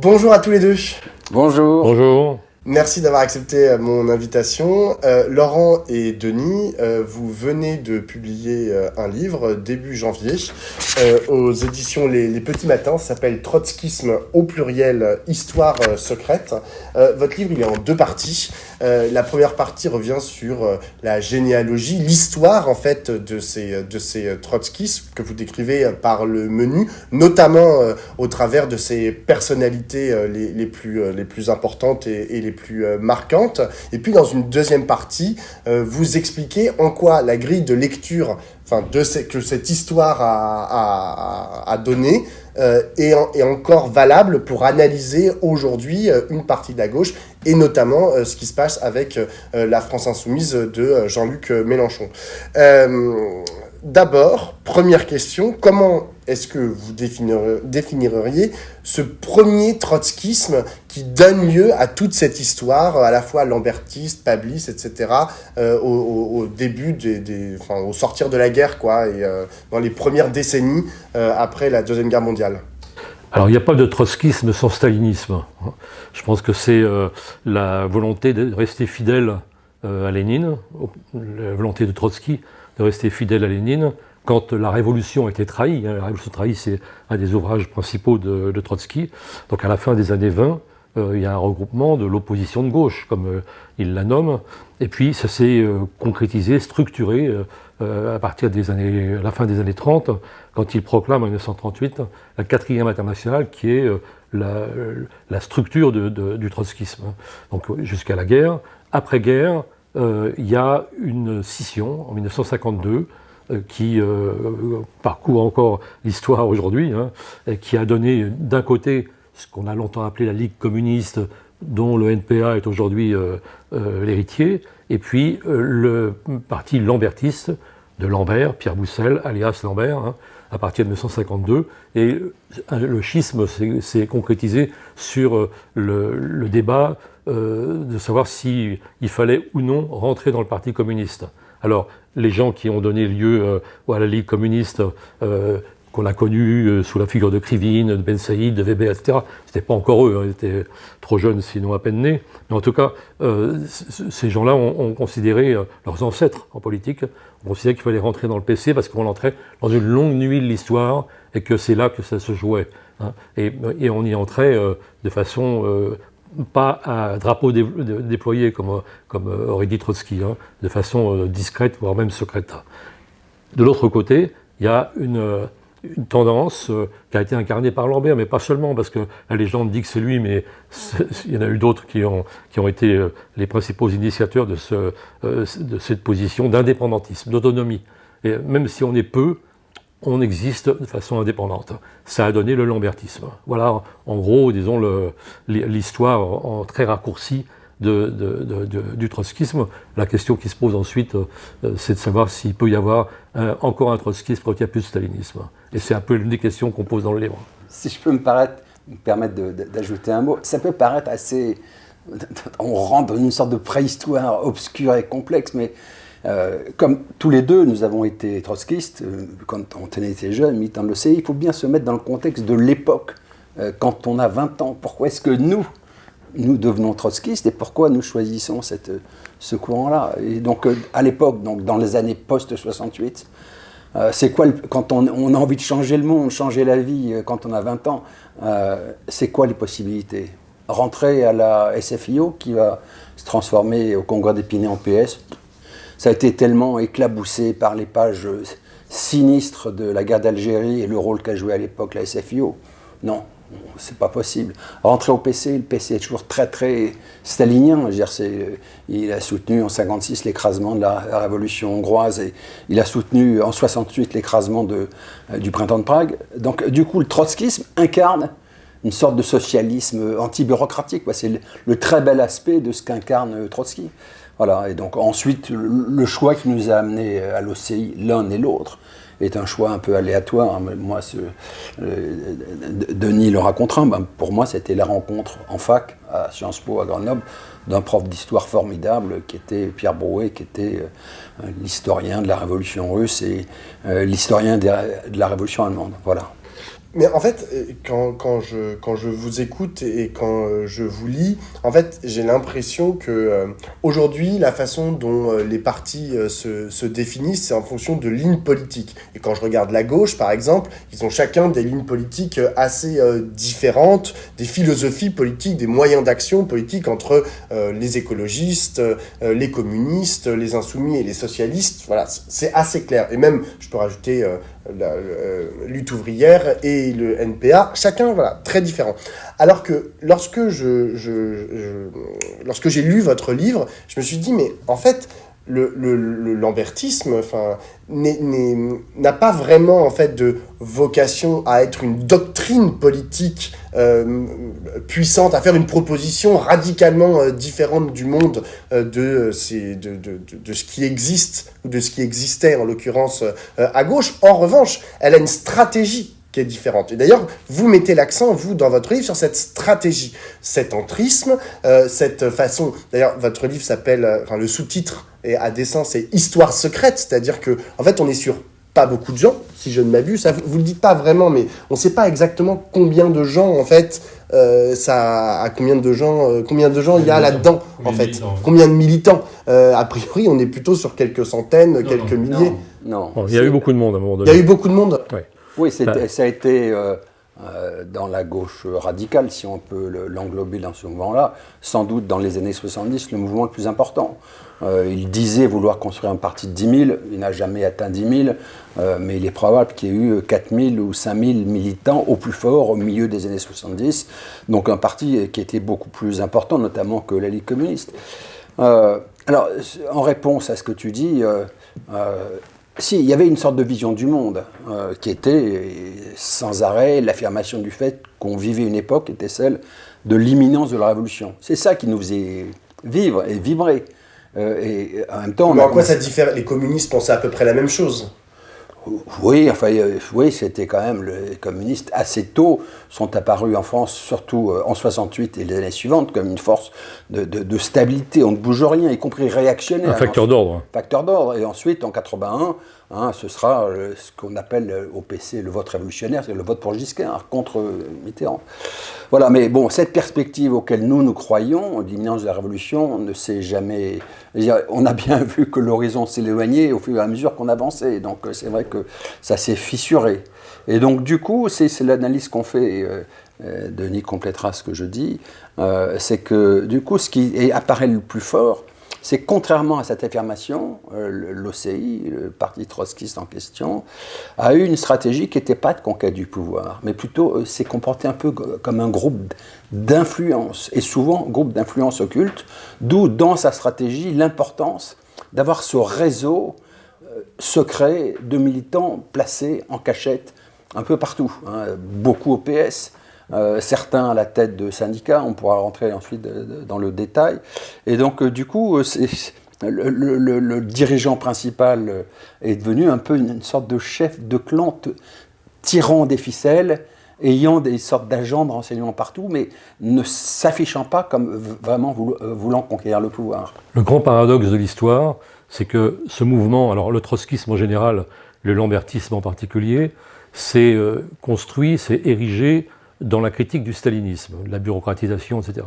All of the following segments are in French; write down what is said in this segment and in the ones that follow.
Bonjour à tous les deux. Bonjour. Bonjour. Merci d'avoir accepté mon invitation. Laurent et Denis, vous venez de publier un livre début janvier aux éditions Les Petits Matins. Ça s'appelle Trotskisme au pluriel, histoire secrète. Votre livre, il est en deux parties. La première partie revient sur la généalogie, l'histoire en fait de ces trotskistes que vous décrivez par le menu, notamment au travers de ces personnalités les plus importantes et les plus marquantes. Et puis dans une deuxième partie, vous expliquez en quoi la grille de lecture, que cette histoire a donné, est encore valable pour analyser aujourd'hui une partie de la gauche et notamment ce qui se passe avec la France Insoumise de Jean-Luc Mélenchon. D'abord, première question, comment est-ce que vous définiriez ce premier trotskisme qui donne lieu à toute cette histoire, à la fois lambertiste, pabliste, etc., au début, au sortir de la guerre, quoi, et dans les premières décennies après la Deuxième Guerre mondiale? Alors, il n'y a pas de trotskisme sans stalinisme. Je pense que c'est la volonté de rester fidèle à Lénine, la volonté de Trotsky de rester fidèle à Lénine, quand la révolution a été trahie. La révolution trahie, c'est un des ouvrages principaux de Trotsky. Donc à la fin des années 20, il y a un regroupement de l'opposition de gauche, comme il la nomme, et puis ça s'est concrétisé, structuré à partir à la fin des années 30, quand il proclame en 1938 la 4e internationale, qui est la structure du trotskisme. Donc jusqu'à la guerre. Après-guerre, il y a une scission en 1952 qui parcourt encore l'histoire aujourd'hui, et qui a donné d'un côté ce qu'on a longtemps appelé la Ligue communiste, dont le NPA est aujourd'hui l'héritier, et puis le parti lambertiste de Lambert, Pierre Boussel, alias Lambert, à partir de 1952, et le schisme s'est concrétisé sur le débat de savoir s'il fallait ou non rentrer dans le Parti communiste. Alors, les gens qui ont donné lieu à la Ligue communiste, qu'on a connue sous la figure de Krivine, de Ben Saïd, de Weber, etc., c'était pas encore eux, ils étaient trop jeunes, sinon à peine nés. Mais en tout cas, ces gens-là ont considéré, leurs ancêtres en politique, ont considéré qu'il fallait rentrer dans le PC parce qu'on entrait dans une longue nuit de l'histoire et que c'est là que ça se jouait. Et on y entrait de façon... pas à drapeau déployé comme aurait dit Trotsky, de façon discrète, voire même secrète. De l'autre côté, il y a une tendance qui a été incarnée par Lambert, mais pas seulement, parce que la légende dit que c'est lui, mais il y en a eu d'autres qui ont été les principaux initiateurs de cette position d'indépendantisme, d'autonomie. Et même si on est peu, on existe de façon indépendante. Ça a donné le lambertisme. Voilà, en gros, disons, l'histoire en très raccourci du trotskisme. La question qui se pose ensuite, c'est de savoir s'il peut y avoir encore un trotskisme quand il n'y a plus de stalinisme. Et c'est un peu l'une des questions qu'on pose dans le livre. Si je peux me permettre d'ajouter un mot, ça peut paraître assez... On rentre dans une sorte de préhistoire obscure et complexe, mais... comme tous les deux, nous avons été trotskistes, quand on était jeunes, militants de l'OCI, il faut bien se mettre dans le contexte de l'époque, quand on a 20 ans. Pourquoi est-ce que nous devenons trotskistes et pourquoi nous choisissons ce courant-là? Et donc, à l'époque, dans les années post-68, c'est quoi, quand on a envie de changer le monde, changer la vie, quand on a 20 ans, c'est quoi les possibilités? Rentrer à la SFIO, qui va se transformer au Congrès d'Épinay en PS. Ça a été tellement éclaboussé par les pages sinistres de la guerre d'Algérie et le rôle qu'a joué à l'époque la SFIO. Non, c'est pas possible. Rentrer au PC, le PC est toujours très très stalinien. Je veux dire, il a soutenu en 1956 l'écrasement de la révolution hongroise et il a soutenu en 1968 l'écrasement du printemps de Prague. Donc du coup, le trotskisme incarne une sorte de socialisme anti-bureaucratique. C'est le très bel aspect de ce qu'incarne Trotsky. Voilà, et donc ensuite, le choix qui nous a amenés à l'OCI, l'un et l'autre, est un choix un peu aléatoire. Moi, Denis le racontera, pour moi, c'était la rencontre en fac, à Sciences Po, à Grenoble, d'un prof d'histoire formidable, qui était Pierre Brouet, qui était l'historien de la Révolution russe et l'historien de la Révolution allemande. Voilà. Mais en fait, quand je vous écoute et quand je vous lis, en fait, j'ai l'impression que aujourd'hui, la façon dont les partis se définissent, c'est en fonction de lignes politiques. Et quand je regarde la gauche, par exemple, ils ont chacun des lignes politiques assez différentes, des philosophies politiques, des moyens d'action politique entre les écologistes, les communistes, les insoumis et les socialistes. Voilà, c'est assez clair. Et même, je peux rajouter la lutte ouvrière et le NPA, chacun, voilà, très différent. Alors que lorsque lorsque j'ai lu votre livre, je me suis dit, mais en fait, le lambertisme, enfin, n'a pas vraiment en fait de vocation à être une doctrine politique puissante, à faire une proposition radicalement différente du monde de ce qui existe ou de ce qui existait en l'occurrence à gauche. En revanche, elle a une stratégie qui est différente. Et d'ailleurs, vous mettez l'accent, vous, dans votre livre, sur cette stratégie, cet entrisme, cette façon... D'ailleurs, votre livre s'appelle... Enfin, le sous-titre est à dessein, c'est « Histoire secrète », c'est-à-dire que, en fait, on est sur pas beaucoup de gens, si je ne m'abuse. Ça, vous le dites pas vraiment, mais on ne sait pas exactement combien de gens, en fait, combien de gens il y a là-dedans, en fait. Combien de militants. A priori, on est plutôt sur quelques centaines, quelques milliers. Non. Il y a eu beaucoup de monde à un moment donné. Il y a eu beaucoup de monde. Ouais. Oui, ça a été dans la gauche radicale, si on peut l'englober dans ce mouvement-là, sans doute dans les années 70, le mouvement le plus important. Il disait vouloir construire un parti de 10 000, il n'a jamais atteint 10 000, mais il est probable qu'il y ait eu 4 000 ou 5 000 militants au plus fort au milieu des années 70, donc un parti qui était beaucoup plus important, notamment que la Ligue communiste. Alors, en réponse à ce que tu dis, si, il y avait une sorte de vision du monde qui était sans arrêt l'affirmation du fait qu'on vivait une époque qui était celle de l'imminence de la révolution. C'est ça qui nous faisait vivre et vibrer. Et en même temps, mais en quoi ça diffère? Les communistes pensaient à peu près la même chose. Oui, enfin, oui, c'était quand même, les communistes assez tôt sont apparus en France, surtout en 68 et les années suivantes, comme une force de stabilité. On ne bouge rien, y compris réactionnaire. Un facteur d'ordre. Facteur d'ordre. Et ensuite, en 81, ce sera ce qu'on appelle au PC le vote révolutionnaire, c'est le vote pour Giscard contre Mitterrand. Voilà, mais bon, cette perspective auquel nous croyons, l'imminence de la révolution, ne s'est jamais... On a bien vu que l'horizon s'éloignait au fur et à mesure qu'on avançait, donc c'est vrai que ça s'est fissuré. Et donc du coup, c'est l'analyse qu'on fait, Denis complétera ce que je dis, c'est que du coup, ce qui apparaît le plus fort, c'est que contrairement à cette affirmation, l'OCI, le parti trotskiste en question, a eu une stratégie qui n'était pas de conquête du pouvoir, mais plutôt s'est comporté un peu comme un groupe d'influence, et souvent groupe d'influence occulte, d'où dans sa stratégie l'importance d'avoir ce réseau secret de militants placés en cachette un peu partout, beaucoup au PS, certains à la tête de syndicats, on pourra rentrer ensuite dans le détail. Et donc, du coup, le dirigeant principal est devenu un peu une sorte de chef de clan tirant des ficelles, ayant des sortes d'agents de renseignement partout, mais ne s'affichant pas comme vraiment voulant conquérir le pouvoir. Le grand paradoxe de l'histoire, c'est que ce mouvement, alors le trotskisme en général, le lambertisme en particulier, s'est construit, s'est érigé dans la critique du stalinisme, de la bureaucratisation, etc.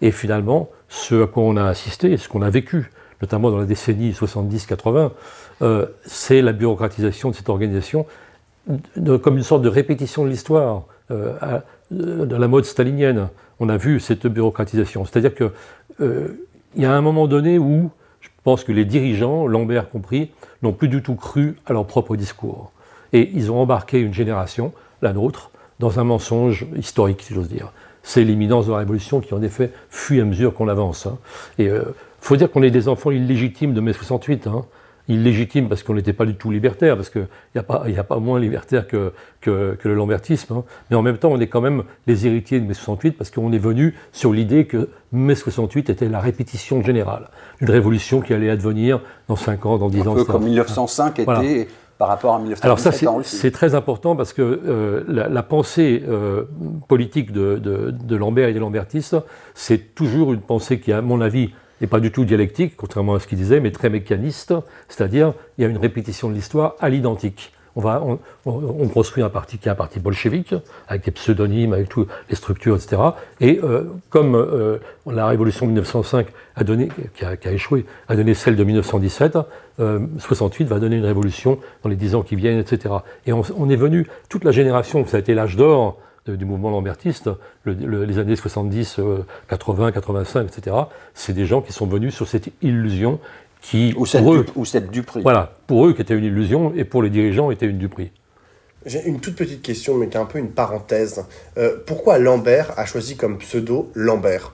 Et finalement, ce à quoi on a assisté, et ce qu'on a vécu, notamment dans la décennie 70-80, c'est la bureaucratisation de cette organisation, comme une sorte de répétition de l'histoire, de la mode stalinienne. On a vu cette bureaucratisation. C'est-à-dire qu'il y a un moment donné où je pense que les dirigeants, Lambert compris, n'ont plus du tout cru à leur propre discours. Et ils ont embarqué une génération, la nôtre, dans un mensonge historique, si j'ose dire. C'est l'imminence de la révolution qui, en effet, fuit à mesure qu'on avance. Et faut dire qu'on est des enfants illégitimes de mai 68. Illégitimes parce qu'on n'était pas du tout libertaire, parce qu'il n'y a pas moins libertaire que le lambertisme. Mais en même temps, on est quand même les héritiers de mai 68 parce qu'on est venu sur l'idée que mai 68 était la répétition générale. Une révolution qui allait advenir dans 5 ans, dans 10 ans. Un peu comme 1905 était... Voilà. Par rapport à 1917 Alors ça, c'est très important parce que la pensée politique de Lambert et des lambertistes, c'est toujours une pensée qui, à mon avis, n'est pas du tout dialectique, contrairement à ce qu'il disait, mais très mécaniste, c'est-à-dire il y a une répétition de l'histoire à l'identique. on construit un parti qui est un parti bolchevique, avec des pseudonymes, avec toutes les structures, etc. Et comme la révolution de 1905 qui a échoué, a donné celle de 1917, 68 va donner une révolution dans les 10 ans qui viennent, etc. Et on est venu, toute la génération, ça a été l'âge d'or du mouvement lambertiste, les années 70, 80, 85, etc., c'est des gens qui sont venus sur cette illusion qui, ou cette duperie. Voilà, pour eux qui était une illusion, et pour les dirigeants était une duperie. J'ai une toute petite question, mais qui est un peu une parenthèse. Pourquoi Lambert a choisi comme pseudo Lambert ?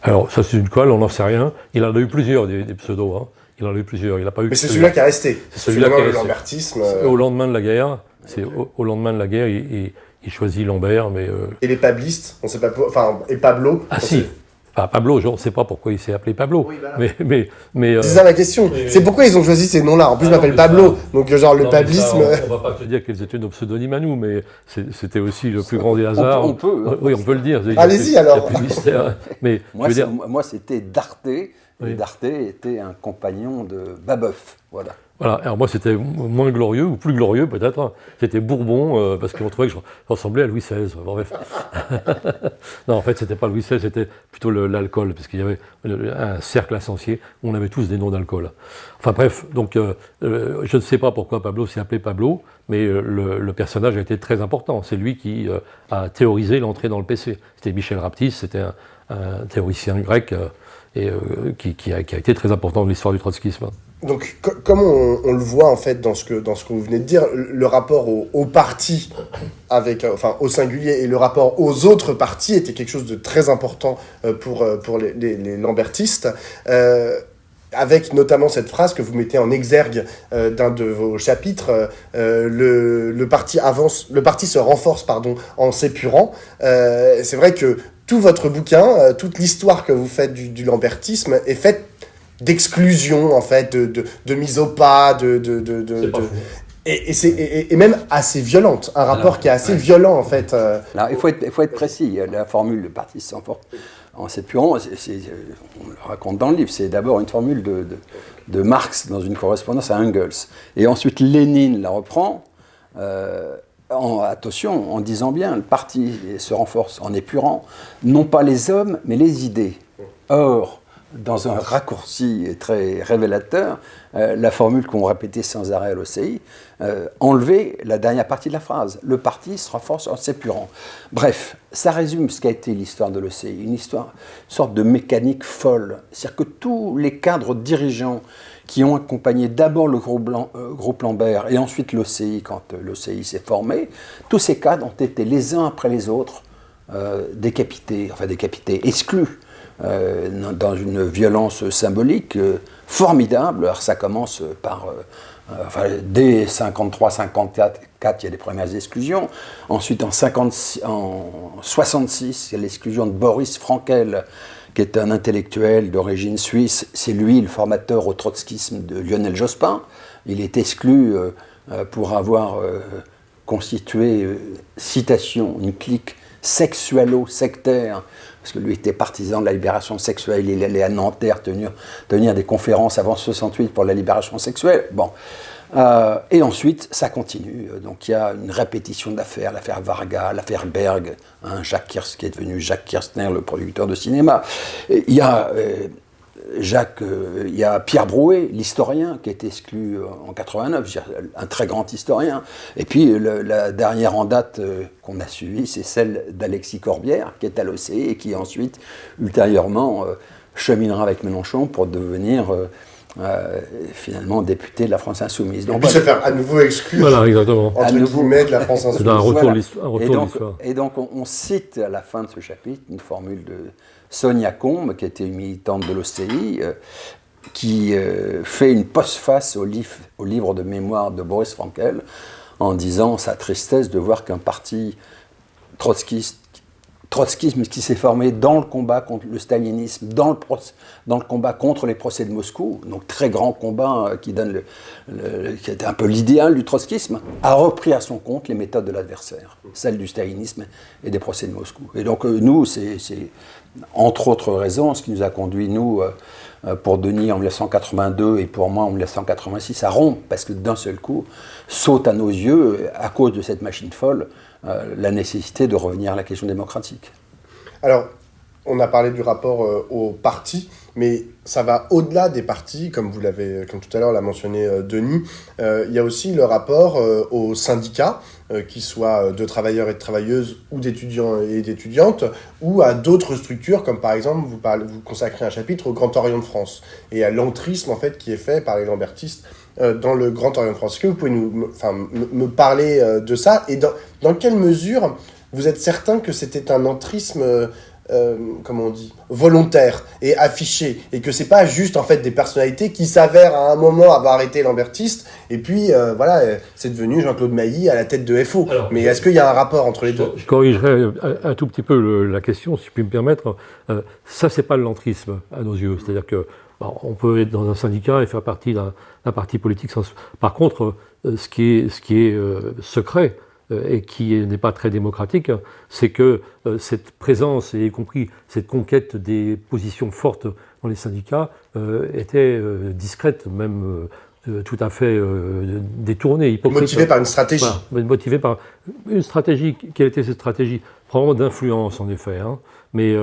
Alors, ça c'est une colle, on n'en sait rien. Il en a eu plusieurs, des pseudos. Hein. Il en a eu plusieurs. Il a pas eu. Mais c'est celui-là qui est resté. C'est celui-là qui est le resté. lambertisme. Au lendemain de la guerre, au lendemain de la guerre, il choisit Lambert, mais... Et les pablistes, on sait pas... Enfin, et Pablo... Ah si. Enfin, Pablo, je ne sais pas pourquoi il s'est appelé Pablo, oui, voilà. mais c'est ça la question. C'est pourquoi ils ont choisi ces noms-là. En plus, je m'appelle Pablo, donc genre le pablisme... on ne va pas te dire qu'ils étaient nos pseudonymes à nous, mais c'était aussi le plus grand des hasards. On peut. Oui, on peut le dire. Allez-y alors. Il y a plus de mystère. Mais, moi, c'était Darté. Oui. Et Darté était un compagnon de Babeuf. Voilà. Alors moi c'était moins glorieux, ou plus glorieux peut-être, c'était Bourbon, parce qu'on trouvait que je ressemblais à Louis XVI. Bon, bref. Non, en fait c'était pas Louis XVI, c'était plutôt l'alcool, parce qu'il y avait un cercle insensé où on avait tous des noms d'alcool. Enfin bref, donc je ne sais pas pourquoi Pablo s'est appelé Pablo, mais le personnage a été très important. C'est lui qui a théorisé l'entrée dans le PC. C'était Michel Raptis, c'était un théoricien grec qui a été très important dans l'histoire du trotskisme. Donc, comme on le voit en fait dans ce que vous venez de dire, le rapport au parti au singulier et le rapport aux autres partis était quelque chose de très important pour les lambertistes. Avec notamment cette phrase que vous mettez en exergue d'un de vos chapitres, le parti avance, le parti se renforce en s'épurant. C'est vrai que tout votre bouquin, toute l'histoire que vous faites du lambertisme est faite d'exclusion, en fait, de mise au pas, et même assez violente, un rapport qui est assez violent, en fait. Alors, il faut être précis, la formule « le parti se renforce en s'épurant », on le raconte dans le livre, c'est d'abord une formule de Marx dans une correspondance à Engels, et ensuite Lénine la reprend, attention, en disant bien, le parti se renforce en épurant, non pas les hommes, mais les idées. Or, dans un raccourci très révélateur, la formule qu'on répétait sans arrêt à l'OCI, enlever la dernière partie de la phrase. Le parti se renforce en s'épurant. Bref, ça résume ce qu'a été l'histoire de l'OCI, une sorte de mécanique folle. C'est-à-dire que tous les cadres dirigeants qui ont accompagné d'abord le groupe Lambert et ensuite l'OCI, quand l'OCI s'est formé, tous ces cadres ont été les uns après les autres décapités, exclus. Dans une violence symbolique formidable. Alors ça commence par, dès 53-54, il y a les premières exclusions. Ensuite, en 66, il y a l'exclusion de Boris Frankel, qui est un intellectuel d'origine suisse. C'est lui le formateur au trotskisme de Lionel Jospin. Il est exclu pour avoir constitué, citation, une clique sexualo-sectaire, parce que lui était partisan de la libération sexuelle, il allait à Nanterre tenir des conférences avant 68 pour la libération sexuelle. Bon. Et ensuite, ça continue. Donc il y a une répétition d'affaires, l'affaire Varga, l'affaire Berg, qui est devenu Jacques Kirchner, le producteur de cinéma. Et il y a il y a Pierre Brouet, l'historien, qui a été exclu en 89, un très grand historien. Et puis la dernière en date qu'on a suivie, c'est celle d'Alexis Corbière, qui est à l'OCI et qui ensuite, ultérieurement, cheminera avec Mélenchon pour devenir finalement député de la France Insoumise. Donc, se faire à nouveau exclure, voilà, exactement. Entre guillemets, de la France Insoumise. C'est un retour voilà. de l'histoire. Et donc on cite à la fin de ce chapitre une formule de Sonia Combe, qui était une militante de l'OCI, qui fait une postface au livre de mémoire de Boris Frankel, en disant sa tristesse de voir qu'un parti trotskisme qui s'est formé dans le combat contre le stalinisme, dans le combat contre les procès de Moscou, donc très grand combat qui était un peu l'idéal du trotskisme, a repris à son compte les méthodes de l'adversaire, celles du stalinisme et des procès de Moscou. Et donc nous, c'est entre autres raisons ce qui nous a conduit, nous, pour Denis en 1982 et pour moi en 1986 à rompre, parce que d'un seul coup saute à nos yeux, à cause de cette machine folle, la nécessité de revenir à la question démocratique. Alors, on a parlé du rapport aux partis, mais ça va au-delà des partis, comme tout à l'heure l'a mentionné Denis. Il y a aussi le rapport aux syndicats, qu'ils soient de travailleurs et de travailleuses, ou d'étudiants et d'étudiantes, ou à d'autres structures, comme par exemple, vous consacrez un chapitre au Grand Orient de France, et à l'entrisme en fait qui est fait par les lambertistes dans le Grand Orient de France. Est-ce que vous pouvez me parler de ça, et dans quelle mesure vous êtes certain que c'était un entrisme comment on dit, volontaire et affiché, et que c'est pas juste en fait des personnalités qui s'avèrent à un moment avoir été lambertistes, et puis c'est devenu Jean-Claude Mailly à la tête de FO. Alors, mais est-ce qu'il y a un rapport entre les deux? Je corrigerai un tout petit peu la question, si je puis me permettre. Ça, c'est pas de l'entrisme à nos yeux. C'est-à-dire que on peut être dans un syndicat et faire partie d'un parti politique. Par contre, ce qui est secret, et qui n'est pas très démocratique, c'est que cette présence, et y compris cette conquête des positions fortes dans les syndicats, était discrète, même tout à fait détournée, hypocrite. Motivée par une stratégie. Voilà, motivée par une stratégie. Quelle était cette stratégie? Probablement d'influence, en effet, hein. Mais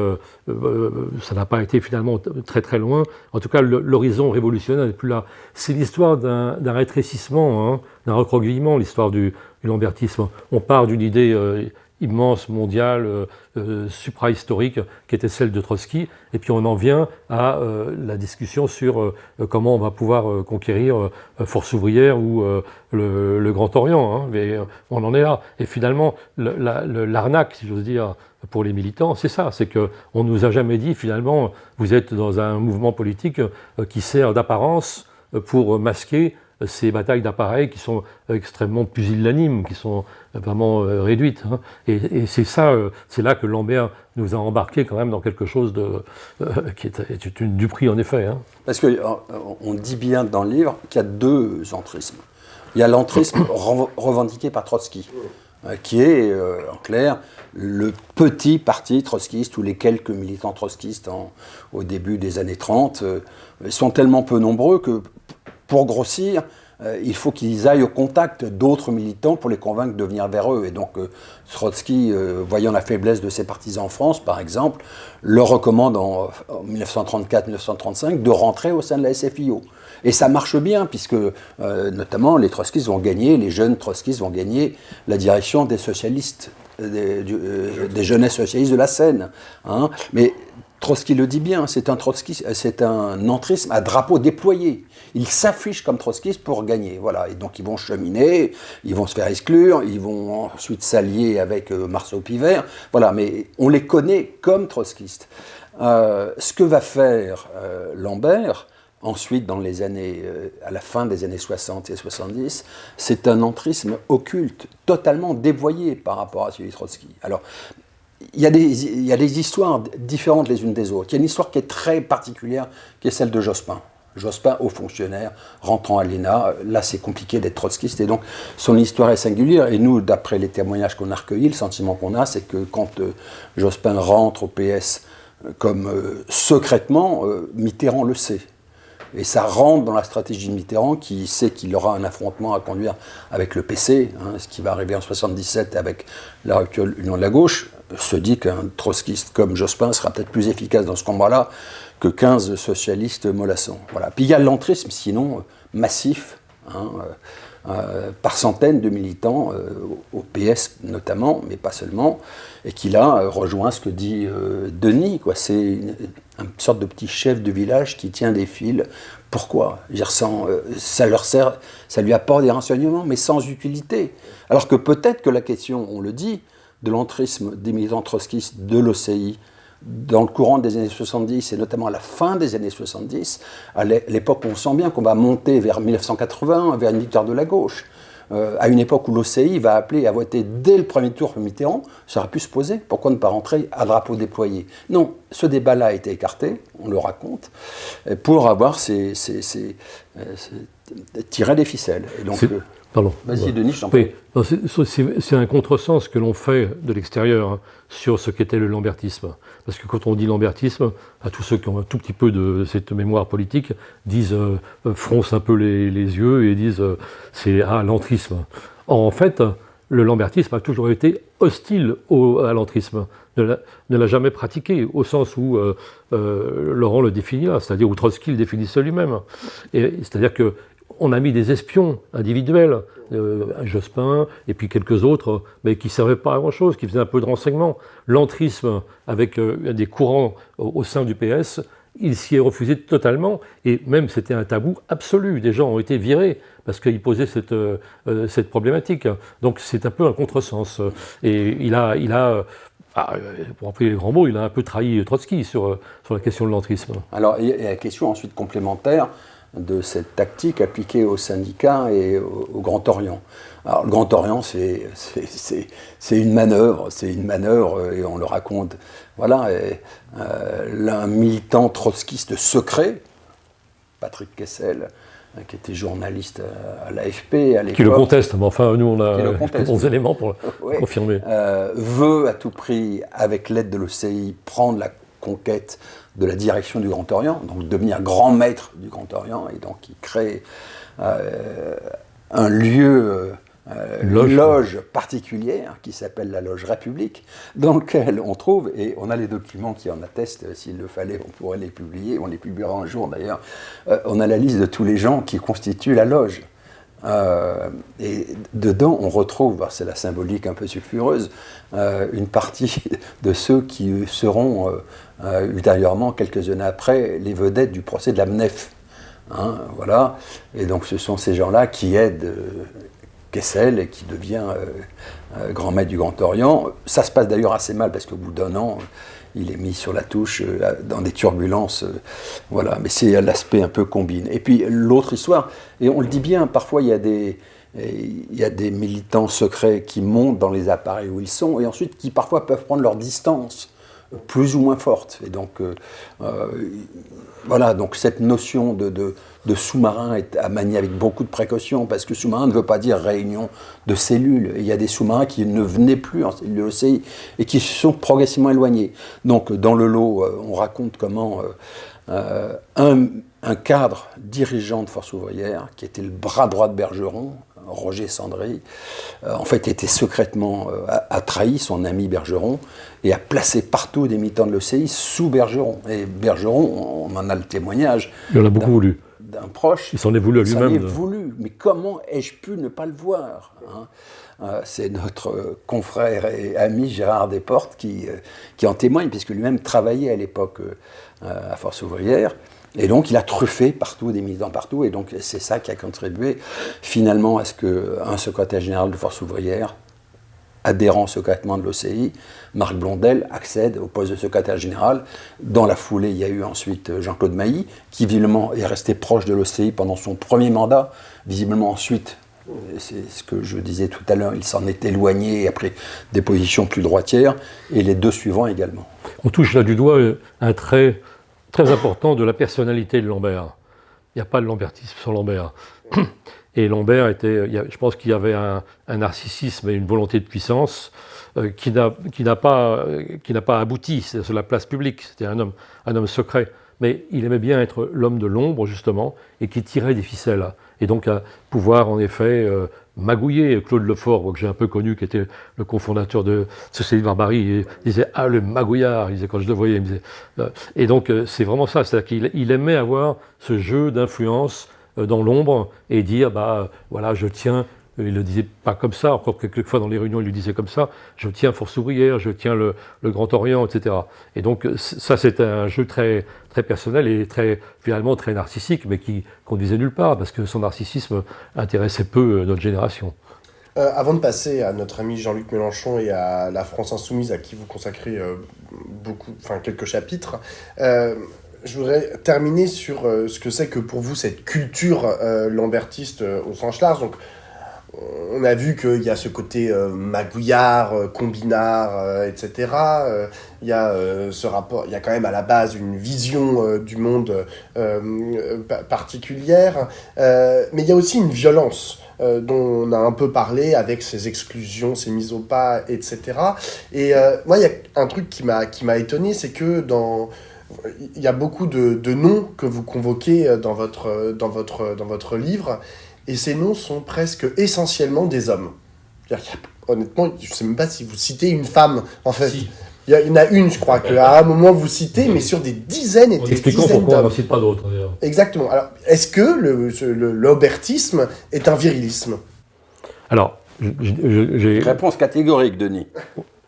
ça n'a pas été finalement très très loin. En tout cas, l'horizon révolutionnaire n'est plus là. C'est l'histoire d'un rétrécissement, hein, d'un recroquevillement, l'histoire du lambertisme. On part d'une idée immense, mondiale, supra-historique, qui était celle de Trotsky, et puis on en vient à la discussion sur comment on va pouvoir conquérir Force ouvrière ou le Grand Orient, hein, mais on en est là. Et finalement, l'arnaque, si j'ose dire, pour les militants, c'est ça, c'est qu'on ne nous a jamais dit, finalement, vous êtes dans un mouvement politique qui sert d'apparence pour masquer ces batailles d'appareils qui sont extrêmement pusillanimes, qui sont vraiment réduites, hein. Et c'est ça, c'est là que Lambert nous a embarqués quand même dans quelque chose qui est une duperie, en effet, hein. Parce qu'on dit bien dans le livre qu'il y a deux entrismes. Il y a l'entrisme revendiqué par Trotsky, qui est, en clair, le petit parti trotskiste, où les quelques militants trotskistes au début des années 30 sont tellement peu nombreux que, pour grossir, il faut qu'ils aillent au contact d'autres militants pour les convaincre de venir vers eux. Et donc Trotsky, voyant la faiblesse de ses partisans en France, par exemple, leur recommande en 1934-1935 de rentrer au sein de la SFIO. Et ça marche bien, puisque notamment les trotskistes vont gagner, les jeunes trotskistes vont gagner la direction des socialistes, des jeunesses socialistes de la Seine, hein. Mais Trotsky le dit bien, c'est un entrisme à drapeau déployé. Ils s'affichent comme trotskistes pour gagner, voilà. Et donc ils vont cheminer, ils vont se faire exclure, ils vont ensuite s'allier avec Marceau Pivert, voilà. Mais on les connaît comme trotskistes. Ce que va faire Lambert, ensuite, dans les années, à la fin des années 60 et 70, c'est un entrisme occulte, totalement dévoyé par rapport à celui de Trotsky. Alors, il y a des histoires différentes les unes des autres. Il y a une histoire qui est très particulière, qui est celle de Jospin. Jospin, haut fonctionnaire, rentrant à l'ENA. Là, c'est compliqué d'être trotskiste. Et donc, son histoire est singulière. Et nous, d'après les témoignages qu'on a recueillis, le sentiment qu'on a, c'est que quand Jospin rentre au PS comme secrètement, Mitterrand le sait. Et ça rentre dans la stratégie de Mitterrand, qui sait qu'il aura un affrontement à conduire avec le PC, hein, ce qui va arriver en 1977 avec la rupture de l'Union de la gauche, se dit qu'un trotskiste comme Jospin sera peut-être plus efficace dans ce combat-là que 15 socialistes mollassons. Voilà. Puis il y a l'entrisme, sinon massif, hein, par centaines de militants, au PS notamment, mais pas seulement, et qui là rejoint ce que dit Denis, quoi. C'est une sorte de petit chef de village qui tient des fils. Pourquoi? Ça leur sert, ça lui apporte des renseignements, mais sans utilité. Alors que peut-être que la question, on le dit, de l'entrisme des militants trotskistes de l'OCI, dans le courant des années 70, et notamment à la fin des années 70, à l'époque où on sent bien qu'on va monter vers 1980, vers une victoire de la gauche, à une époque où l'OCI va appeler à voter dès le premier tour pour Mitterrand, ça aurait pu se poser, pourquoi ne pas rentrer à drapeau déployé? Non, ce débat-là a été écarté, on le raconte, pour avoir ces tirait des ficelles. Et donc, Pardon. vas-y, Denis, je t'en prie. Oui. C'est un contresens que l'on fait de l'extérieur hein, sur ce qu'était le lambertisme. Parce que quand on dit lambertisme, à tous ceux qui ont un tout petit peu de cette mémoire politique, disent, froncent un peu les yeux et disent c'est l'entrisme. Or, en fait, le lambertisme a toujours été hostile à l'entrisme, ne l'a jamais pratiqué, au sens où Laurent le définit là, c'est-à-dire où Trotsky le définissait lui-même. C'est-à-dire que on a mis des espions individuels, Jospin et puis quelques autres, mais qui ne servaient pas à grand-chose, qui faisaient un peu de renseignement. L'entrisme, avec des courants au sein du PS, il s'y est refusé totalement, et même c'était un tabou absolu. Des gens ont été virés parce qu'ils posaient cette problématique. Donc c'est un peu un contresens. Et il a pour employer les grands mots, il a un peu trahi Trotsky sur la question de l'entrisme. Alors, il y a la question ensuite complémentaire de cette tactique appliquée aux syndicats et au Grand Orient. Alors, le Grand Orient, c'est une manœuvre, et on le raconte. Voilà, un militant trotskiste secret, Patrick Kessel, qui était journaliste à l'AFP à l'époque. Qui le conteste, mais enfin, nous, on a de bons éléments pour ouais, confirmer. Veut à tout prix, avec l'aide de l'OCI, prendre la conquête de la direction du Grand Orient, donc devenir grand maître du Grand Orient, et donc il crée un lieu, une loge particulière qui s'appelle la Loge République, dans lequel on trouve, et on a les documents qui en attestent, s'il le fallait, on pourrait les publier, on les publiera un jour d'ailleurs, on a la liste de tous les gens qui constituent la loge. Et dedans, on retrouve, c'est la symbolique un peu sulfureuse, une partie de ceux qui seront ultérieurement, quelques années après, les vedettes du procès de la MNEF. Hein, voilà. Et donc, ce sont ces gens-là qui aident Kessel et qui devient grand maître du Grand Orient. Ça se passe d'ailleurs assez mal parce qu'au bout d'un an, il est mis sur la touche dans des turbulences. Voilà, mais c'est l'aspect un peu combine. Et puis l'autre histoire, et on le dit bien, parfois il y a des militants secrets qui montent dans les appareils où ils sont et ensuite qui parfois peuvent prendre leur distance plus ou moins forte. Et donc, voilà, donc cette notion de sous-marin est à manier avec beaucoup de précautions, parce que sous-marin ne veut pas dire réunion de cellules. Et il y a des sous-marins qui ne venaient plus en cellule de l'OCI et qui se sont progressivement éloignés. Donc, dans le lot, on raconte comment un cadre dirigeant de Force ouvrière, qui était le bras droit de Bergeron, Roger Sandry, en fait était secrètement, a trahi son ami Bergeron et a placé partout des militants de l'OCI sous Bergeron. Et Bergeron, on en a le témoignage. Il en a beaucoup voulu. D'un proche. Il s'en est voulu à lui-même. Il s'en est voulu. Mais comment ai-je pu ne pas le voir, hein? C'est notre confrère et ami Gérard Desportes qui en témoigne, puisque lui-même travaillait à l'époque à Force ouvrière. Et donc, il a truffé partout, des militants partout, et donc c'est ça qui a contribué finalement à ce qu'un secrétaire général de Force ouvrière, adhérent secrètement de l'OCI, Marc Blondel, accède au poste de secrétaire général. Dans la foulée, il y a eu ensuite Jean-Claude Mailly, qui visiblement est resté proche de l'OCI pendant son premier mandat, visiblement ensuite, c'est ce que je disais tout à l'heure, il s'en est éloigné et a pris des positions plus droitières, et les deux suivants également. On touche là du doigt un trait très important de la personnalité de Lambert. Il n'y a pas de lambertisme sans Lambert. Et Lambert je pense qu'il y avait un narcissisme et une volonté de puissance qui n'a pas abouti sur la place publique. C'était un homme secret. Mais il aimait bien être l'homme de l'ombre, justement, et qui tirait des ficelles. Et donc à pouvoir, en effet, magouiller. Claude Lefort, que j'ai un peu connu, qui était le cofondateur de Société Barbarie, il disait « Ah, le magouillard !» Il disait, quand je le voyais, il me disait... Et donc, c'est vraiment ça. C'est-à-dire qu'il aimait avoir ce jeu d'influence dans l'ombre et dire « Voilà, je tiens... » Il ne le disait pas comme ça, encore quelquefois dans les réunions, il lui disait comme ça, je tiens Force ouvrière, je tiens le Grand Orient, etc. Et donc ça, c'est un jeu très, très personnel et finalement très narcissique, mais qui conduisait nulle part, parce que son narcissisme intéressait peu notre génération. Avant de passer à notre ami Jean-Luc Mélenchon et à la France Insoumise, à qui vous consacrez quelques chapitres, je voudrais terminer sur ce que c'est que pour vous cette culture lambertiste au sens large. Donc, on a vu qu'il y a ce côté magouillard, combinard, etc. Il y a ce rapport, il y a quand même à la base une vision du monde particulière, mais il y a aussi une violence dont on a un peu parlé avec ces exclusions, ces mises au pas, etc. Et moi, il y a un truc qui m'a étonné, c'est que il y a beaucoup de noms que vous convoquez dans votre livre, et ces noms sont presque essentiellement des hommes. Honnêtement, je ne sais même pas si vous citez une femme, en fait. Si. Il y en a une, je crois, qu'à un moment vous citez, mais sur des dizaines et des dizaines d'hommes. Pourquoi on n'en cite pas d'autres, d'ailleurs. Exactement. Alors, est-ce que l'aubertisme est un virilisme ? Alors, j'ai... Réponse catégorique, Denis.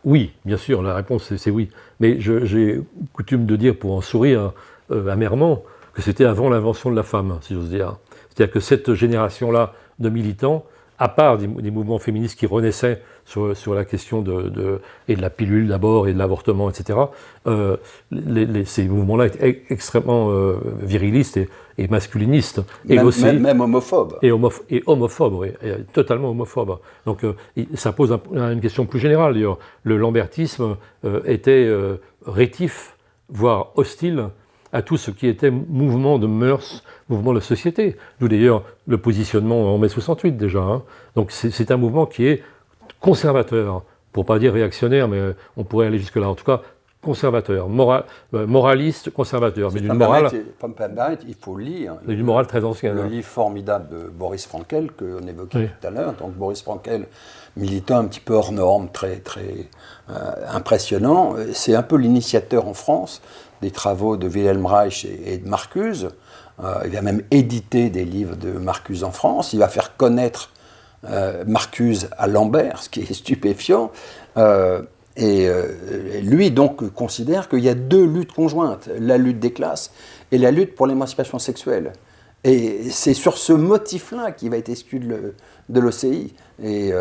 Oui, bien sûr, la réponse c'est oui. Mais j'ai coutume de dire, pour en sourire amèrement, que c'était avant l'invention de la femme, si j'ose dire. C'est-à-dire que cette génération-là de militants, à part des mouvements féministes qui renaissaient sur la question et de la pilule d'abord, et de l'avortement, etc., ces mouvements-là étaient extrêmement virilistes et masculinistes. Même homophobes. Et homophobes, oui, totalement homophobes. Donc ça pose une question plus générale, d'ailleurs. Le lambertisme était rétif, voire hostile, à tout ce qui était mouvement de mœurs, mouvement de société. D'où d'ailleurs le positionnement en mai 68 déjà. Hein. Donc c'est un mouvement qui est conservateur, pour ne pas dire réactionnaire, mais on pourrait aller jusque-là. En tout cas, conservateur, moraliste, conservateur. Mais d'une morale... il faut lire. D'une morale très ancienne. Le livre formidable de Boris Frankel, qu'on évoquait tout à l'heure. Donc Boris Frankel, militant un petit peu hors norme, très, très impressionnant. C'est un peu l'initiateur en France des travaux de Wilhelm Reich et de Marcuse. Il a même édité des livres de Marcuse en France. Il va faire connaître Marcuse à Lambert, ce qui est stupéfiant. Lui, donc, considère qu'il y a deux luttes conjointes, la lutte des classes et la lutte pour l'émancipation sexuelle. Et c'est sur ce motif-là qu'il va être exclu de l'OCI. Et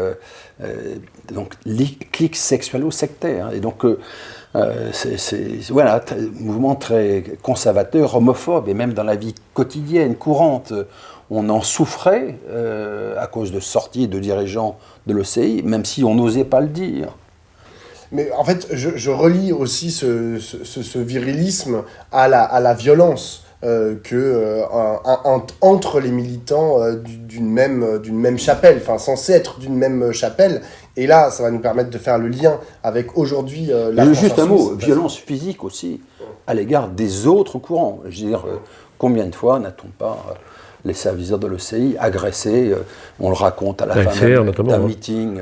donc, les clics sexualo-sectaires. Et donc, voilà, mouvement très conservateur, homophobe, et même dans la vie quotidienne, courante, on en souffrait à cause de sorties de dirigeants de l'OCI, même si on n'osait pas le dire. Mais en fait, je relie aussi ce virilisme à la violence entre les militants d'une même chapelle, enfin censés être d'une même chapelle. Et là, ça va nous permettre de faire le lien avec aujourd'hui la France. Juste un mot, violence physique aussi, à l'égard des autres courants. Je veux dire, combien de fois n'a-t-on pas les serviteurs de l'OCI agressés, on le raconte à la fin d'un meeting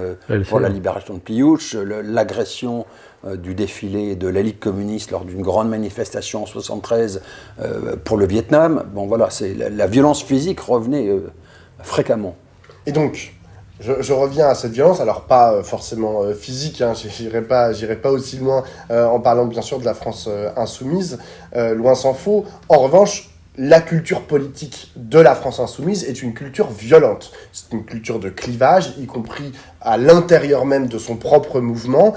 pour la libération de Pliouch, l'agression du défilé de la Ligue communiste lors d'une grande manifestation en 1973 pour le Vietnam. Bon voilà, la violence physique revenait fréquemment. Et donc, je reviens à cette violence, alors pas forcément physique, hein, j'irai pas aussi loin en parlant bien sûr de la France insoumise, loin s'en faut. En revanche, la culture politique de la France insoumise est une culture violente. C'est une culture de clivage, y compris à l'intérieur même de son propre mouvement.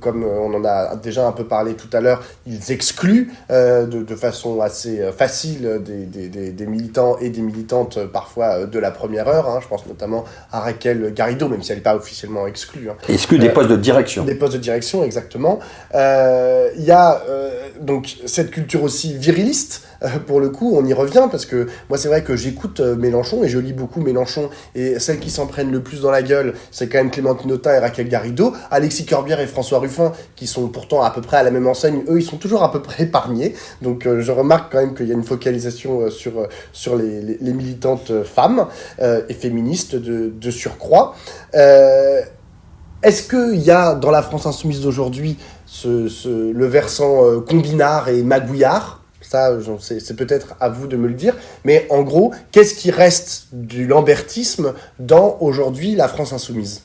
Comme on en a déjà un peu parlé tout à l'heure, ils excluent de façon assez facile des militants et des militantes parfois de la première heure. Hein. Je pense notamment à Raquel Garrido, même si elle n'est pas officiellement exclue. Hein. Exclue des postes de direction. Des postes de direction, exactement. Il y a donc cette culture aussi viriliste. Pour le coup, on y revient, parce que moi, c'est vrai que j'écoute Mélenchon, et je lis beaucoup Mélenchon, et celles qui s'en prennent le plus dans la gueule, c'est quand même Clémentine Autain et Raquel Garrido. Alexis Corbière et François Ruffin, qui sont pourtant à peu près à la même enseigne, eux, ils sont toujours à peu près épargnés. Donc, je remarque quand même qu'il y a une focalisation sur les militantes femmes et féministes de surcroît. Est-ce qu'il y a, dans la France insoumise d'aujourd'hui, le versant combinard et magouillard ? Ça, c'est peut-être à vous de me le dire. Mais en gros, qu'est-ce qui reste du lambertisme dans, aujourd'hui, la France insoumise ?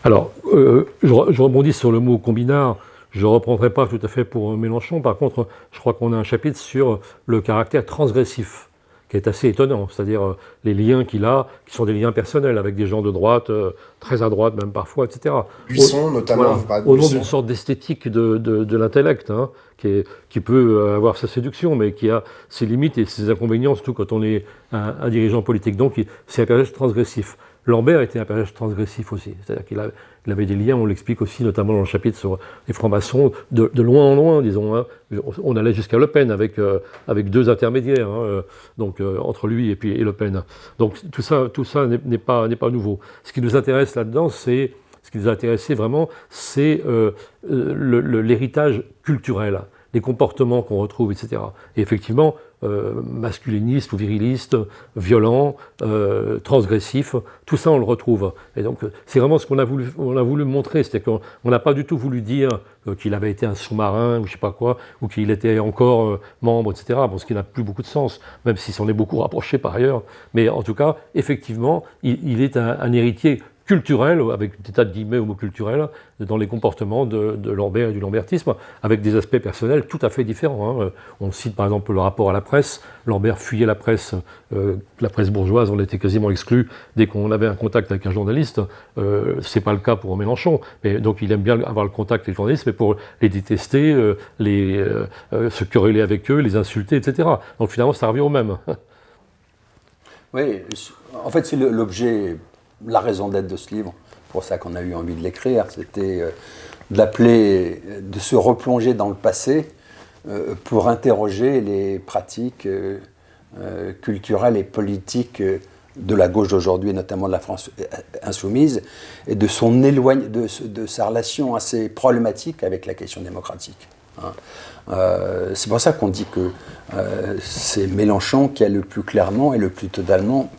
Alors, je rebondis sur le mot combinard. Je ne reprendrai pas tout à fait pour Mélenchon. Par contre, je crois qu'on a un chapitre sur le caractère transgressif, qui est assez étonnant. C'est-à-dire les liens qu'il a, qui sont des liens personnels, avec des gens de droite, très à droite même parfois, etc. Buisson, notamment. Voilà, au nom d'une sorte d'esthétique de l'intellect, hein, qui peut avoir sa séduction, mais qui a ses limites et ses inconvénients, surtout quand on est un dirigeant politique. Donc, c'est un personnage transgressif. Lambert était un personnage transgressif aussi. C'est-à-dire il avait des liens, on l'explique aussi notamment dans le chapitre sur les francs-maçons, de loin en loin, disons. Hein. On allait jusqu'à Le Pen avec 2 intermédiaires, hein, donc entre lui et Le Pen. Donc tout ça n'est pas nouveau. Ce qui nous intéresse là-dedans, ce qui nous a intéressé vraiment, c'est l'héritage culturel, les comportements qu'on retrouve, etc. Et effectivement, masculiniste ou viriliste, violent, transgressif, tout ça on le retrouve. Et donc c'est vraiment ce qu'on a voulu montrer, c'est-à-dire qu'on n'a pas du tout voulu dire qu'il avait été un sous-marin ou je sais pas quoi, ou qu'il était encore membre, etc. Bon, ce qui n'a plus beaucoup de sens, même si s'en est beaucoup rapproché par ailleurs. Mais en tout cas, effectivement, il est un héritier culturel, avec des tas de guillemets au mot culturel, dans les comportements de Lambert et du lambertisme, avec des aspects personnels tout à fait différents. Hein. On cite par exemple le rapport à la presse. Lambert fuyait la presse bourgeoise, on était quasiment exclu dès qu'on avait un contact avec un journaliste. C'est pas le cas pour Mélenchon, mais donc il aime bien avoir le contact avec les journalistes, mais pour les détester, se quereller avec eux, les insulter, etc. Donc finalement, ça revient au même. Oui, en fait, c'est l'objet, la raison d'être de ce livre, pour ça qu'on a eu envie de l'écrire, c'était de se replonger dans le passé pour interroger les pratiques culturelles et politiques de la gauche d'aujourd'hui, notamment de la France insoumise, et de sa relation assez problématique avec la question démocratique. Hein. C'est pour ça qu'on dit que c'est Mélenchon qui a le plus clairement et le plus totalement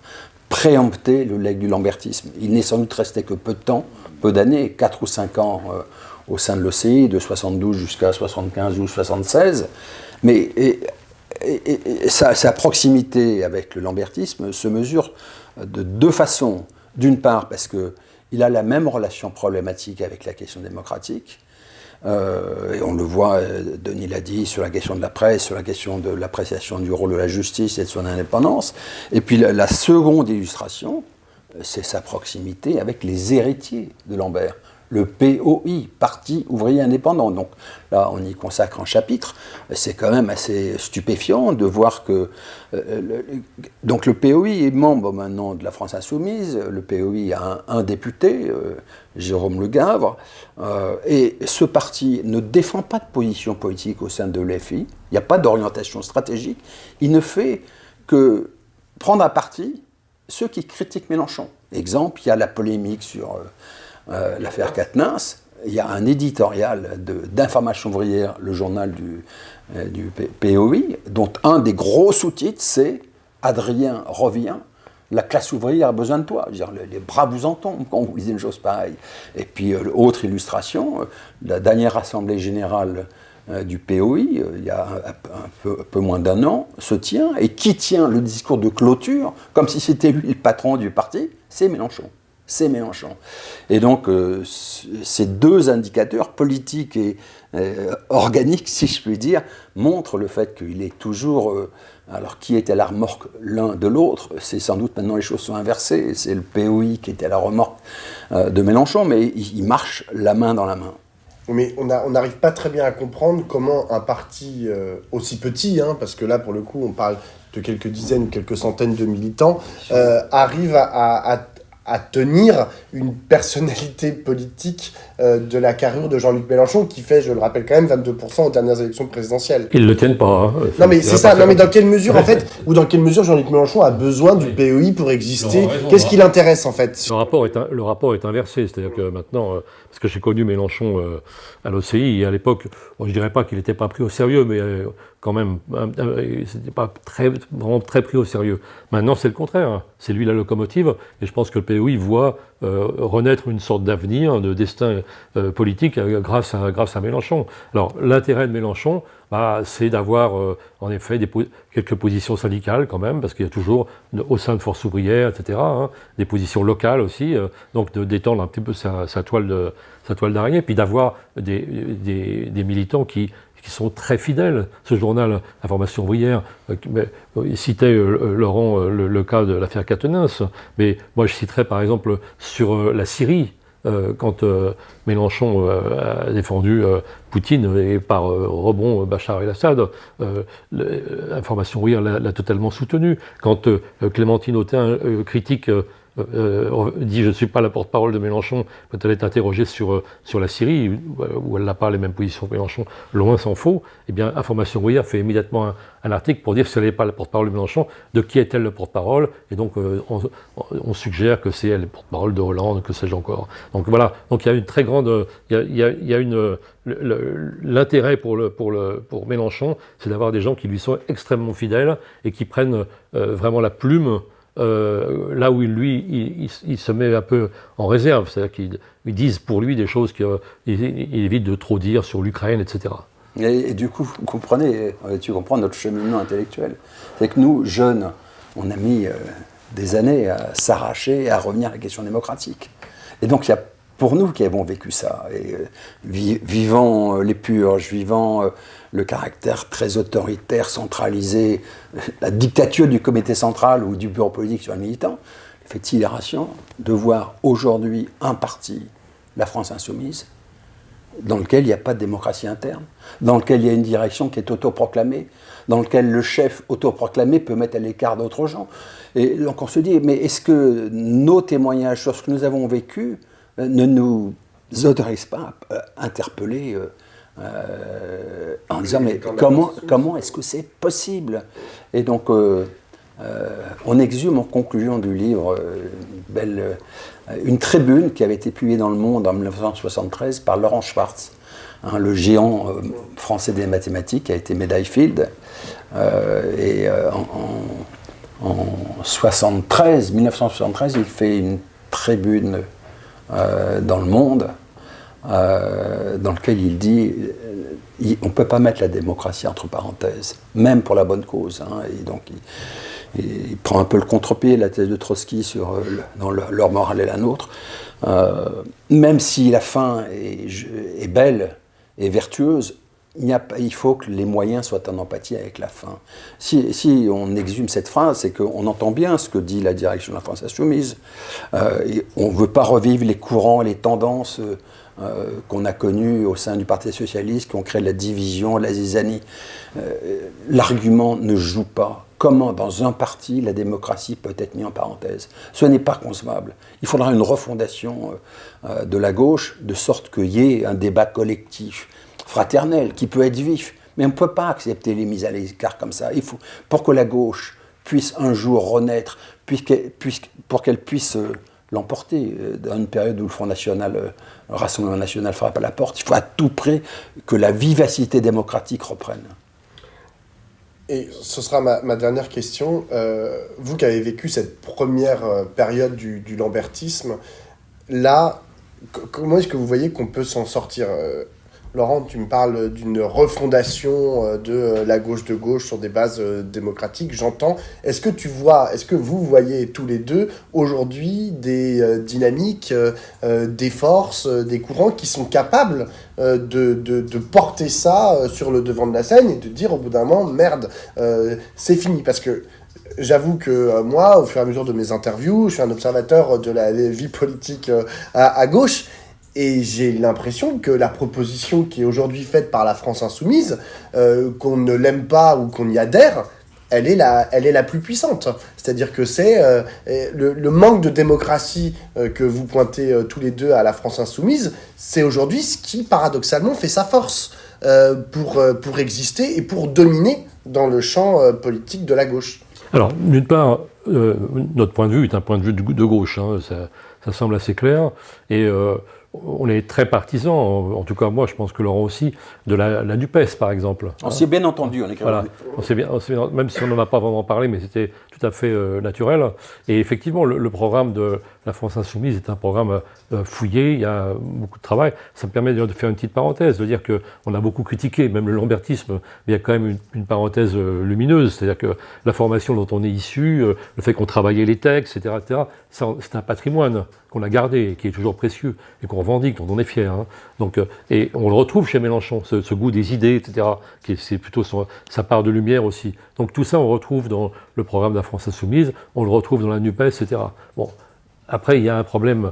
préempté le legs du lambertisme. Il n'est sans doute resté que peu de temps, peu d'années, 4 ou 5 ans au sein de l'OCI, de 72 jusqu'à 75 ou 76, mais sa proximité avec le lambertisme se mesure de 2 façons. D'une part, parce qu'il a la même relation problématique avec la question démocratique, et on le voit, Denis l'a dit, sur la question de la presse, sur la question de l'appréciation du rôle de la justice et de son indépendance. Et puis la seconde illustration, c'est sa proximité avec les héritiers de Lambert, le POI, Parti ouvrier indépendant. Donc là, on y consacre un chapitre. C'est quand même assez stupéfiant de voir que donc le POI est membre maintenant de la France insoumise. Le POI a un député, Jérôme Le Gavre, et ce parti ne défend pas de position politique au sein de l'FI. Il n'y a pas d'orientation stratégique. Il ne fait que prendre à partie ceux qui critiquent Mélenchon. Exemple, il y a la polémique sur l'affaire Quatennens. Il y a un éditorial d'Information ouvrière, le journal du POI, dont un des gros sous-titres, c'est « Adrien revient, la classe ouvrière a besoin de toi ». Je veux dire, les bras vous en tombent quand vous lisez une chose pareille. Et puis, autre illustration, la dernière assemblée générale du POI, il y a un peu moins d'1 an, se tient. Et qui tient le discours de clôture, comme si c'était lui le patron du parti? C'est Mélenchon. C'est Mélenchon. Et donc, ces 2 indicateurs politiques et organiques, si je puis dire, montrent le fait qu'il est toujours... alors, qui est à la remorque l'un de l'autre? C'est sans doute maintenant les choses sont inversées. C'est le POI qui est à la remorque de Mélenchon, mais il marche la main dans la main. Mais on n'arrive pas très bien à comprendre comment un parti aussi petit, hein, parce que là, pour le coup, on parle de quelques dizaines ou quelques centaines de militants, arrive à tenir une personnalité politique de la carrure de Jean-Luc Mélenchon, qui fait, je le rappelle quand même, 22% aux dernières élections présidentielles. Ils ne le tiennent pas. Hein. Non mais c'est ça, non mais dans quelle mesure en fait, ou dans quelle mesure Jean-Luc Mélenchon a besoin du POI pour exister? Qu'est-ce qui l'intéresse en fait? Le rapport est inversé, c'est-à-dire que maintenant, parce que j'ai connu Mélenchon à l'OCI, et à l'époque, bon, je ne dirais pas qu'il n'était pas pris au sérieux, mais quand même, c'était pas vraiment très pris au sérieux. Maintenant, c'est le contraire, hein. C'est lui la locomotive, et je pense que le POI voit renaître une sorte d'avenir, de destin politique grâce à Mélenchon. Alors, l'intérêt de Mélenchon, c'est d'avoir en effet quelques positions syndicales quand même, parce qu'il y a toujours au sein de Force ouvrière, etc., hein, des positions locales aussi, donc d'étendre un petit peu sa toile d'araignée, puis d'avoir des militants qui sont très fidèles. Ce journal, Information ouvrière, il citait Laurent le cas de l'affaire Quatennens, mais moi je citerais par exemple sur la Syrie, quand Mélenchon a défendu Poutine et par rebond Bachar el-Assad, l'Information ouvrière l'a totalement soutenu. Quand Clémentine Autain critique dit « je ne suis pas la porte-parole de Mélenchon » quand elle est interrogée sur la Syrie, où elle n'a pas les mêmes positions que Mélenchon, loin s'en faut, eh bien, Information Royale fait immédiatement un article pour dire que si elle n'est pas la porte-parole de Mélenchon, de qui est-elle le porte-parole? Et donc, on suggère que c'est elle le porte-parole de Hollande, que sais-je encore. Donc voilà, donc il y a une très grande... Il y a l'intérêt pour Mélenchon, c'est d'avoir des gens qui lui sont extrêmement fidèles et qui prennent vraiment la plume là où il se met un peu en réserve, c'est-à-dire qu'ils disent pour lui des choses qu'il évite de trop dire sur l'Ukraine, etc. Et du coup, tu comprends notre cheminement intellectuel. C'est que nous, jeunes, on a mis des années à s'arracher, à revenir à la question démocratique. Et donc, il y a pour nous qui avons vécu ça, et vivant les purges, vivant le caractère très autoritaire, centralisé, la dictature du comité central ou du bureau politique sur les militants, fait hilaration de voir aujourd'hui un parti, la France Insoumise, dans lequel il n'y a pas de démocratie interne, dans lequel il y a une direction qui est autoproclamée, dans lequel le chef autoproclamé peut mettre à l'écart d'autres gens. Et donc on se dit, mais est-ce que nos témoignages sur ce que nous avons vécu ne nous autorisent pas à interpeller en disant, mais comment est-ce que c'est possible? Et donc on exhume en conclusion du livre une tribune qui avait été publiée dans Le Monde en 1973 par Laurent Schwartz, le géant français des mathématiques qui a été médaille Fields. En 1973, il fait une tribune dans Le Monde dans lequel il dit on ne peut pas mettre la démocratie entre parenthèses, même pour la bonne cause. Et donc il prend un peu le contre-pied, la thèse de Trotsky dans leur morale et la nôtre. Même si la fin est belle et vertueuse, il faut que les moyens soient en empathie avec la fin. Si on exhume cette phrase, c'est qu'on entend bien ce que dit la direction de la France Insoumise. On ne veut pas revivre les courants, les tendances qu'on a connues au sein du Parti socialiste, qui ont créé la division, la zizanie. L'argument ne joue pas. Comment, dans un parti, la démocratie peut être mise en parenthèse? Ce n'est pas concevable. Il faudra une refondation de la gauche, de sorte qu'il y ait un débat collectif, fraternel, qui peut être vif. Mais on ne peut pas accepter les mises à l'écart comme ça. Il faut, pour que la gauche puisse un jour renaître, pour qu'elle puisse l'emporter dans une période où le Front National, le Rassemblement National frappe à la porte, il faut à tout prix que la vivacité démocratique reprenne. Et ce sera ma dernière question. Vous qui avez vécu cette première période du lambertisme, là, comment est-ce que vous voyez qu'on peut s'en sortir? Laurent, tu me parles d'une refondation de la gauche de gauche sur des bases démocratiques, j'entends. Est-ce que vous voyez tous les deux aujourd'hui des dynamiques, des forces, des courants qui sont capables de porter ça sur le devant de la scène et de dire au bout d'un moment, merde, c'est fini? Parce que j'avoue que moi, au fur et à mesure de mes interviews, je suis un observateur de la vie politique à gauche. Et j'ai l'impression que la proposition qui est aujourd'hui faite par la France Insoumise, qu'on ne l'aime pas ou qu'on y adhère, elle est la plus puissante. C'est-à-dire que c'est le manque de démocratie que vous pointez tous les deux à la France Insoumise, c'est aujourd'hui ce qui, paradoxalement, fait sa force pour exister et pour dominer dans le champ politique de la gauche. Alors, d'une part, notre point de vue est un point de vue de gauche, ça semble assez clair, et on est très partisans, en tout cas moi, je pense que Laurent aussi, de la NUPES par exemple. On s'y est bien entendu, on est voilà. On s'est bien, même si on n'en a pas vraiment parlé, mais c'était tout à fait naturel. Et effectivement, le programme de la France Insoumise est un programme fouillé, il y a beaucoup de travail. Ça me permet de faire une petite parenthèse, de dire qu'on a beaucoup critiqué, même le lambertisme, mais il y a quand même une parenthèse lumineuse, c'est-à-dire que la formation dont on est issu, le fait qu'on travaillait les textes, etc., c'est un patrimoine qu'on a gardé, qui est toujours précieux, et qu'on revendique, dont on est fier. Donc, et on le retrouve chez Mélenchon, ce goût des idées, etc., c'est plutôt sa part de lumière aussi. Donc tout ça, on retrouve dans le programme de la France Insoumise, on le retrouve dans la NUPES, etc. Bon, après, il y a un problème,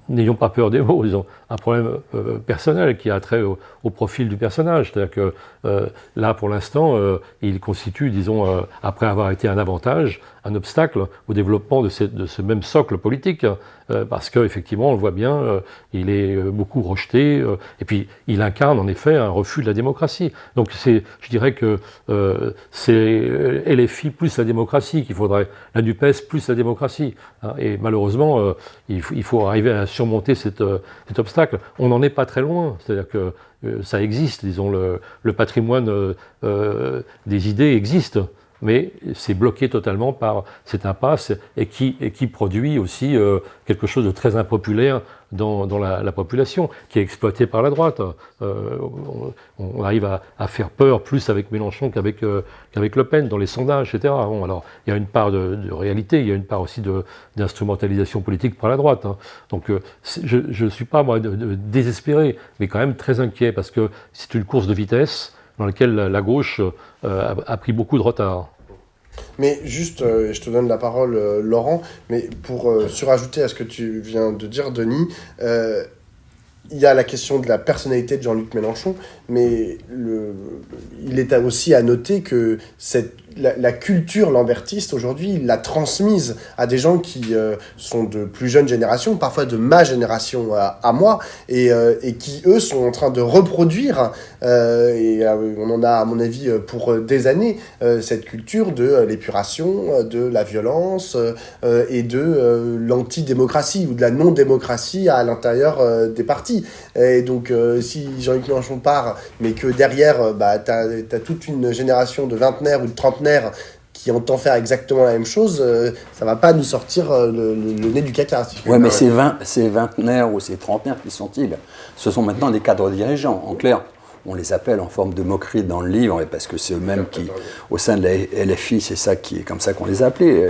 n'ayons pas peur des mots, disons, un problème personnel qui a trait au profil du personnage. C'est-à-dire que là, pour l'instant, il constitue, disons, après avoir été un avantage, un obstacle au développement de ce même socle politique, parce qu'effectivement, on le voit bien, il est beaucoup rejeté, et puis il incarne en effet un refus de la démocratie. Donc je dirais que c'est LFI plus la démocratie qu'il faudrait, la NUPES plus la démocratie. Hein, et malheureusement, il faut arriver à surmonter cet obstacle. On n'en est pas très loin, c'est-à-dire que ça existe, disons, le patrimoine des idées existe, mais c'est bloqué totalement par cette impasse et qui produit aussi quelque chose de très impopulaire dans la population, qui est exploité par la droite. On arrive à faire peur plus avec Mélenchon qu'avec Le Pen dans les sondages, etc. Bon, alors, il y a une part de réalité, il y a une part aussi d'instrumentalisation politique par la droite. Hein. Donc, je ne suis pas, moi, désespéré, mais quand même très inquiet, parce que c'est une course de vitesse dans laquelle la gauche a pris beaucoup de retard. Mais juste, je te donne la parole, Laurent, mais pour surajouter à ce que tu viens de dire, Denis, il y a la question de la personnalité de Jean-Luc Mélenchon, mais il est aussi à noter que la culture lambertiste, aujourd'hui, il l'a transmise à des gens qui sont de plus jeunes générations, parfois de ma génération à moi, et qui, eux, sont en train de reproduire, on en a, à mon avis, pour des années, cette culture de l'épuration, de la violence et de l'antidémocratie ou de la non-démocratie à l'intérieur des partis. Et donc, si Jean-Luc Mélenchon part, mais que derrière, t'as toute une génération de vingtenaires ou de trentenaires qui entend faire exactement la même chose, ça va pas nous sortir le nez du caca. Si ouais, mais ces vingtenaires ou ces trentenaires, qui sont-ils? Ce sont maintenant des cadres dirigeants. En clair, on les appelle en forme de moquerie dans le livre, parce que c'est eux-mêmes qui, au sein de la LFI, c'est ça qui est comme ça qu'on les a appelés,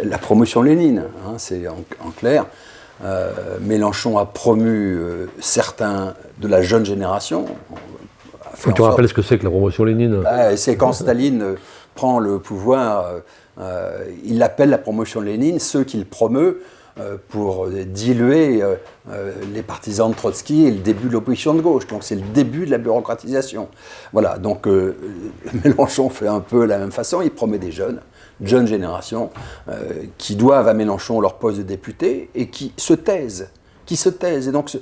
la promotion Lénine. Hein, c'est en clair. Mélenchon a promu certains de la jeune génération. Faut que tu rappelles ce que c'est que la promotion Lénine. C'est quand Staline prend le pouvoir, il appelle la promotion Lénine ceux qu'il promeut pour diluer les partisans de Trotsky et le début de l'opposition de gauche. Donc c'est le début de la bureaucratisation. Voilà, donc Mélenchon fait un peu la même façon, il promet des jeunes générations qui doivent à Mélenchon leur poste de député et qui se taisent. Et donc,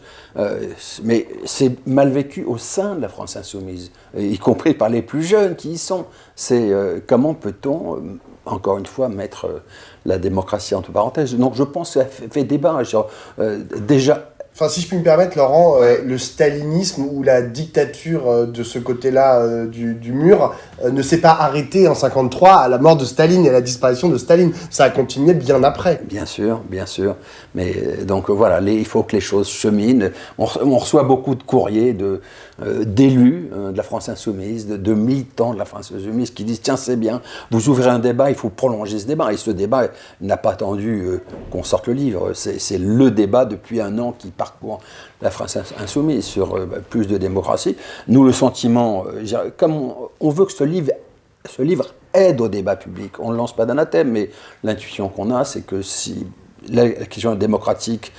mais c'est mal vécu au sein de la France insoumise, y compris par les plus jeunes qui y sont. C'est comment peut-on, encore une fois, mettre la démocratie entre parenthèses. Donc je pense que ça fait débat. Déjà. Enfin, si je puis me permettre, Laurent, le stalinisme ou la dictature de ce côté-là du mur ne s'est pas arrêté en 1953 à la mort de Staline et à la disparition de Staline. Ça a continué bien après. Bien sûr. Mais donc voilà, il faut que les choses cheminent. On reçoit beaucoup de courriers d'élus de la France insoumise, de militants de la France insoumise qui disent « Tiens, c'est bien, vous ouvrez un débat, il faut prolonger ce débat. » Et ce débat n'a pas attendu qu'on sorte le livre. C'est le débat depuis un an qui parcourt la France insoumise sur plus de démocratie. Nous, le sentiment, comme on veut que ce livre aide au débat public. On ne le lance pas d'anathème, mais l'intuition qu'on a, c'est que si la question démocratique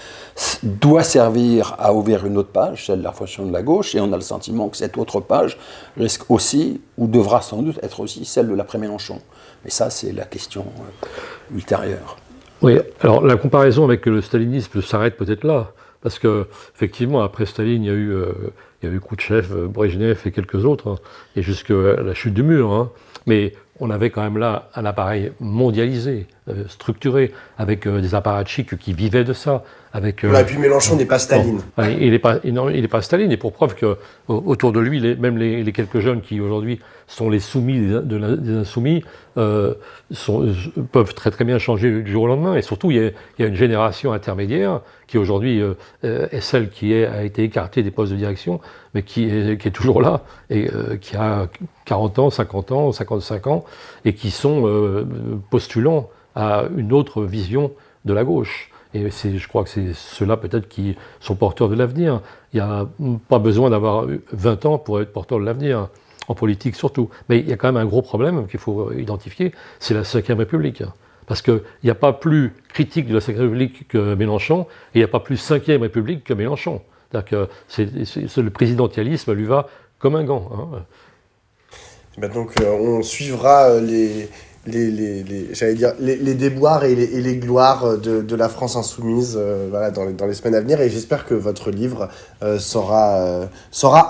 doit servir à ouvrir une autre page, celle de la fonction de la gauche, et on a le sentiment que cette autre page risque aussi, ou devra sans doute être aussi celle de l'après-Mélenchon. Mais ça, c'est la question ultérieure. Oui, alors la comparaison avec le stalinisme s'arrête peut-être là, parce que effectivement, après Staline, il y a eu Khrouchtchev, Brejnev et quelques autres, hein, et jusqu'à la chute du mur. Hein. Mais on avait quand même là un appareil mondialisé, structuré, avec des apparatchiks qui vivaient de ça. Et puis Mélenchon n'est pas Staline. Il n'est pas Staline, et pour preuve qu'autour de lui, même les quelques jeunes qui aujourd'hui sont les soumis des insoumis, peuvent très très bien changer du jour au lendemain. Et surtout, il y a une génération intermédiaire qui aujourd'hui est celle qui a été écartée des postes de direction, mais qui est toujours là, et qui a 40 ans, 50 ans, 55 ans, et qui sont postulants à une autre vision de la gauche. Et je crois que c'est ceux-là peut-être qui sont porteurs de l'avenir. Il n'y a pas besoin d'avoir 20 ans pour être porteur de l'avenir, en politique surtout. Mais il y a quand même un gros problème qu'il faut identifier, c'est la Ve République. Parce qu'il n'y a pas plus critique de la Ve République que Mélenchon, et il n'y a pas plus Ve République que Mélenchon. C'est-à-dire que le présidentialisme lui va comme un gant. Hein. Donc on suivra j'allais dire, les déboires et les gloires de la France insoumise voilà, dans les semaines à venir. Et j'espère que votre livre saura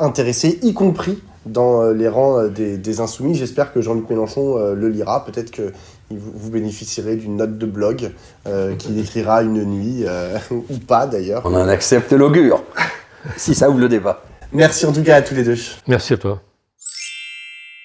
intéresser, y compris dans les rangs des insoumis. J'espère que Jean-Luc Mélenchon le lira. Peut-être que vous bénéficierez d'une note de blog qu'il écrira une nuit, ou pas d'ailleurs. On en accepte l'augure, si ça ouvre le débat. Merci en tout cas à tous les deux. Merci à toi.